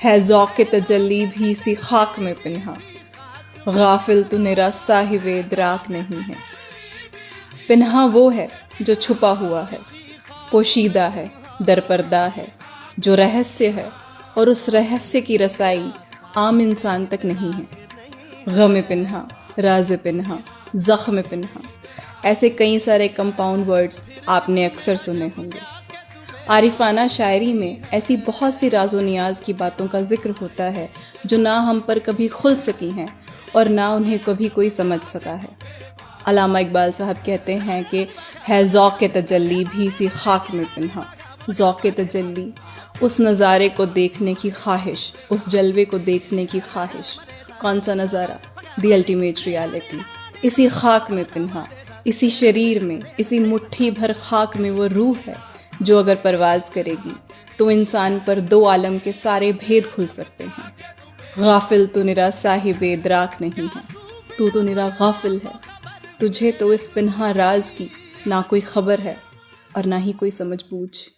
ہے ذوق تجلی بھی سی خاک میں پنہا، غافل تو نرا صاحب ادراک نہیں ہے۔ پنہا وہ ہے جو چھپا ہوا ہے، پوشیدہ ہے، درپردہ ہے، جو رہسیہ ہے اور اس رہسیہ کی رسائی عام انسان تک نہیں ہے۔ غم پنہا، راز پنہا، زخم پنہا، ایسے کئی سارے کمپاؤنڈ ورڈز آپ نے اکثر سنے ہوں گے۔ عارفانہ شاعری میں ایسی بہت سی راز و نیاز کی باتوں کا ذکر ہوتا ہے جو نہ ہم پر کبھی کھل سکی ہیں اور نہ انہیں کبھی کوئی سمجھ سکا ہے۔ علامہ اقبال صاحب کہتے ہیں کہ ہے ذوق تجلی بھی سی خاک میں پنہا۔ ذوق تجلی، اس نظارے کو دیکھنے کی خواہش، اس جلوے کو دیکھنے کی خواہش۔ کون سا نظارہ؟ The ultimate reality. اسی خاک میں پنہا، اسی شریر میں، اسی مٹھی بھر خاک میں وہ روح ہے جو اگر پرواز کرے گی تو انسان پر دو عالم کے سارے بھید کھل سکتے ہیں۔ غافل تو نرا صاحب ادراک نہیں ہے، تو نرا غافل ہے، تجھے تو اس پنہا راز کی نہ کوئی خبر ہے اور نہ ہی کوئی سمجھ بوجھ۔